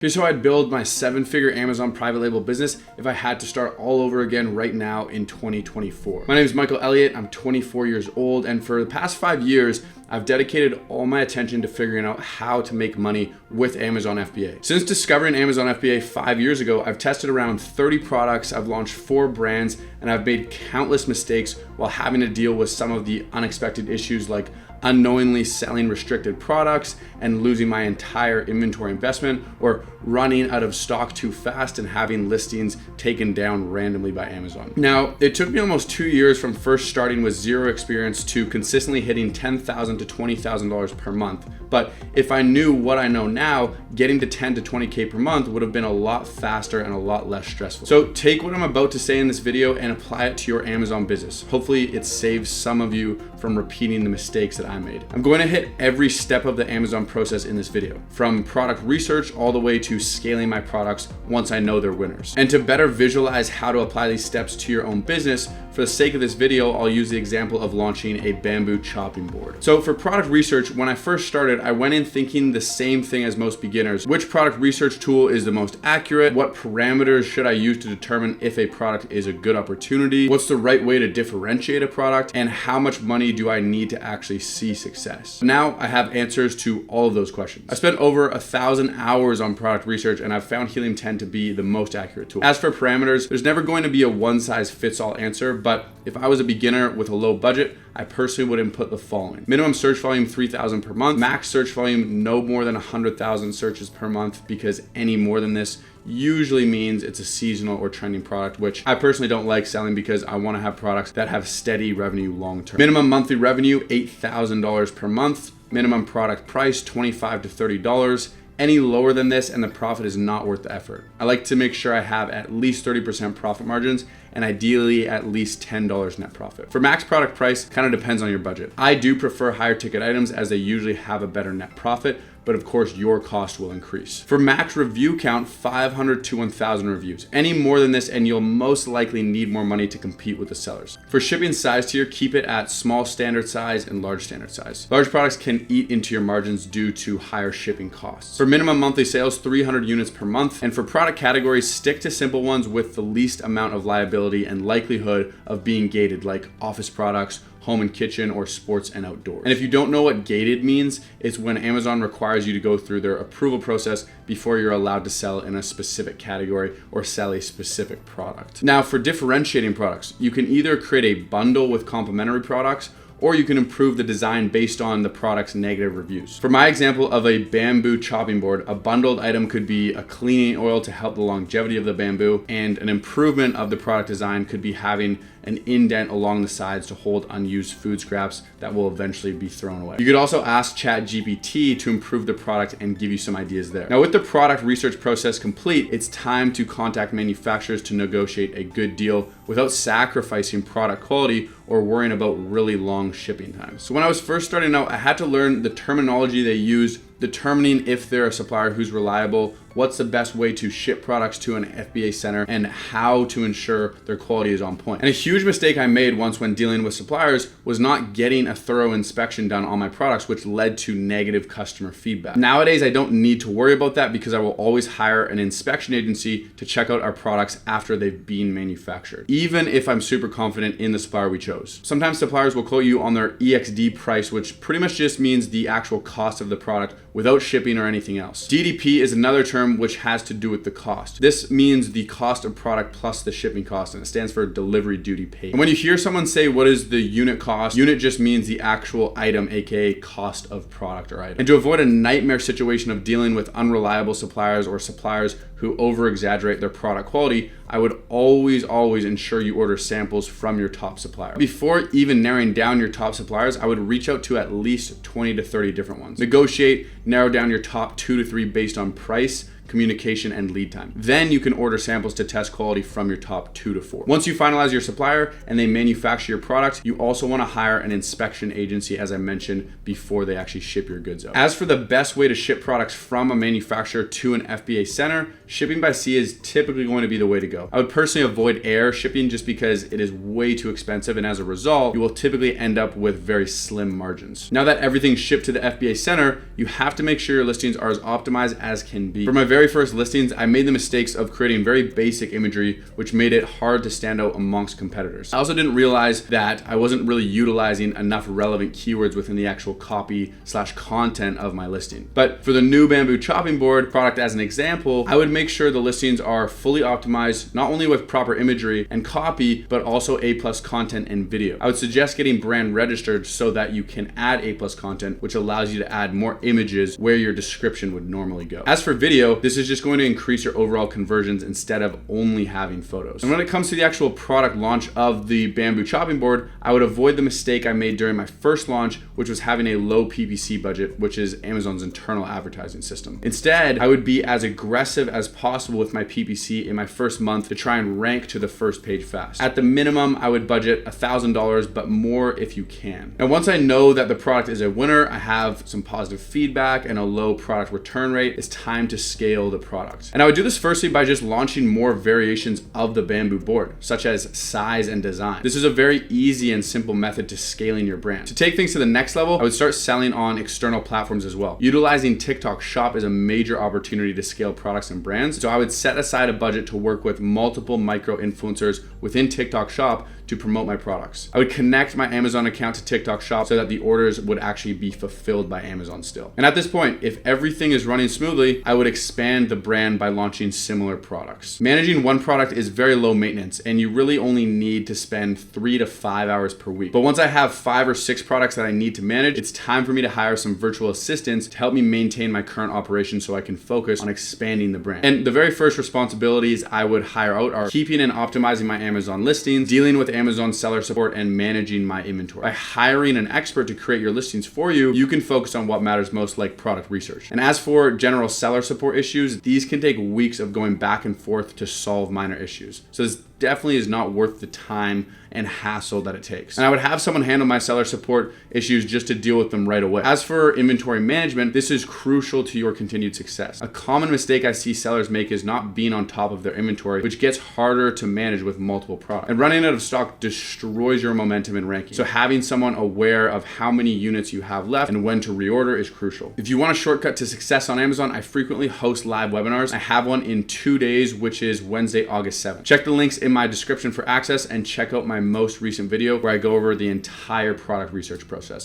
Here's how I'd build my 7-figure Amazon private label business if I had to start all over again right now in 2024. My name is Michael Elliott. I'm 24 years old, and for the past 5 years, I've dedicated all my attention to figuring out how to make money with Amazon FBA. Since discovering Amazon FBA 5 years ago, I've tested around 30 products, I've launched 4 brands, and I've made countless mistakes while having to deal with some of the unexpected issues like unknowingly selling restricted products and losing my entire inventory investment, or running out of stock too fast and having listings taken down randomly by Amazon. Now, it took me almost 2 years from first starting with zero experience to consistently hitting $10,000 to $20,000 per month. But if I knew what I know now, getting to 10 to 20K per month would have been a lot faster and a lot less stressful. So take what I'm about to say in this video and apply it to your Amazon business. Hopefully it saves some of you from repeating the mistakes that I made. I'm going to hit every step of the Amazon process in this video, from product research all the way to scaling my products once I know they're winners. And to better visualize how to apply these steps to your own business, for the sake of this video, I'll use the example of launching a bamboo chopping board. So for product research, when I first started, I went in thinking the same thing as most beginners. Which product research tool is the most accurate? What parameters should I use to determine if a product is a good opportunity? What's the right way to differentiate a product? And how much money do I need to actually see success? Now I have answers to all of those questions. I spent over 1,000 hours on product research, and I've found Helium 10 to be the most accurate tool. As for parameters, there's never going to be a one-size-fits-all answer, but if I was a beginner with a low budget, I personally would input the following. Minimum search volume 3,000 per month, max search volume no more than 100,000 searches per month, because any more than this usually means it's a seasonal or trending product, which I personally don't like selling because I want to have products that have steady revenue long term. Minimum monthly revenue $8,000 per month, minimum product price $25 to $30. Any lower than this and the profit is not worth the effort. I like to make sure I have at least 30% profit margins and ideally at least $10 net profit. For max product price, kind of depends on your budget. I do prefer higher ticket items as they usually have a better net profit, but of course your cost will increase. For max review count, 500 to 1,000 reviews. Any more than this and you'll most likely need more money to compete with the sellers. For shipping size tier, keep it at small standard size and large standard size. Large products can eat into your margins due to higher shipping costs. For minimum monthly sales, 300 units per month. And for product categories, stick to simple ones with the least amount of liability and likelihood of being gated, like office products, home and kitchen, or sports and outdoors. And if you don't know what gated means, it's when Amazon requires you to go through their approval process before you're allowed to sell in a specific category or sell a specific product. Now, for differentiating products, you can either create a bundle with complementary products, or you can improve the design based on the product's negative reviews. For my example of a bamboo chopping board, a bundled item could be a cleaning oil to help the longevity of the bamboo, and an improvement of the product design could be having an indent along the sides to hold unused food scraps that will eventually be thrown away. You could also ask ChatGPT to improve the product and give you some ideas there. Now, with the product research process complete, it's time to contact manufacturers to negotiate a good deal without sacrificing product quality or worrying about really long shipping times. So when I was first starting out, I had to learn the terminology they used, determining if they're a supplier who's reliable, what's the best way to ship products to an FBA center, and how to ensure their quality is on point. And a huge mistake I made once when dealing with suppliers was not getting a thorough inspection done on my products, which led to negative customer feedback. Nowadays, I don't need to worry about that because I will always hire an inspection agency to check out our products after they've been manufactured, even if I'm super confident in the supplier we chose. Sometimes suppliers will quote you on their EXD price, which pretty much just means the actual cost of the product without shipping or anything else. DDP is another term which has to do with the cost. This means the cost of product plus the shipping cost, and it stands for delivery duty paid. And when you hear someone say, what is the unit cost? Unit just means the actual item, aka cost of product or item. And to avoid a nightmare situation of dealing with unreliable suppliers or suppliers who over-exaggerate their product quality, I would always ensure you order samples from your top supplier. Before even narrowing down your top suppliers, I would reach out to at least 20 to 30 different ones. Negotiate, narrow down your top 2 to 3 based on price, communication, and lead time. Then you can order samples to test quality from your top 2 to 4. Once you finalize your supplier and they manufacture your product, you also want to hire an inspection agency, as I mentioned, before they actually ship your goods out. As for the best way to ship products from a manufacturer to an FBA center, shipping by sea is typically going to be the way to go. I would personally avoid air shipping just because it is way too expensive, and as a result, you will typically end up with very slim margins. Now that everything's shipped to the FBA center, you have have to make sure your listings are as optimized as can be. For my very first listings, I made the mistakes of creating very basic imagery, which made it hard to stand out amongst competitors. I also didn't realize that I wasn't really utilizing enough relevant keywords within the actual copy/content of my listing. But for the new bamboo chopping board product as an example, I would make sure the listings are fully optimized, not only with proper imagery and copy, but also A+ content and video. I would suggest getting brand registered so that you can add A+ content, which allows you to add more images where your description would normally go. As for video, this is just going to increase your overall conversions instead of only having photos. And when it comes to the actual product launch of the bamboo chopping board, I would avoid the mistake I made during my first launch, which was having a low PPC budget, which is Amazon's internal advertising system. Instead, I would be as aggressive as possible with my PPC in my first month to try and rank to the first page fast. At the minimum, I would budget $1,000, but more if you can. Now, once I know that the product is a winner, I have some positive feedback and a low product return rate, it's time to scale the product. And I would do this firstly by just launching more variations of the bamboo board, such as size and design. This is a very easy and simple method to scaling your brand. To take things to the next level, I would start selling on external platforms as well. Utilizing TikTok Shop is a major opportunity to scale products and brands. So I would set aside a budget to work with multiple micro influencers within TikTok Shop to promote my products. I would connect my Amazon account to TikTok Shop so that the orders would actually be fulfilled by Amazon still. And at this point, if everything is running smoothly, I would expand the brand by launching similar products. Managing one product is very low maintenance, and you really only need to spend 3 to 5 hours per week. But once I have 5 or 6 products that I need to manage, it's time for me to hire some virtual assistants to help me maintain my current operation so I can focus on expanding the brand. And the very first responsibilities I would hire out are keeping and optimizing my Amazon listings, dealing with Amazon seller support, and managing my inventory. By hiring an expert to create your listings for you, you can focus on what matters most, like product research. And as for general seller support issues, these can take weeks of going back and forth to solve minor issues. So this definitely is not worth the time and hassle that it takes. And I would have someone handle my seller support issues just to deal with them right away. As for inventory management, this is crucial to your continued success. A common mistake I see sellers make is not being on top of their inventory, which gets harder to manage with multiple products. And running out of stock destroys your momentum and ranking. So having someone aware of how many units you have left and when to reorder is crucial. If you want a shortcut to success on Amazon, I frequently host live webinars. I have one in 2 days, which is Wednesday, August 7th. Check the links in my description for access and check out my most recent video where I go over the entire product research process.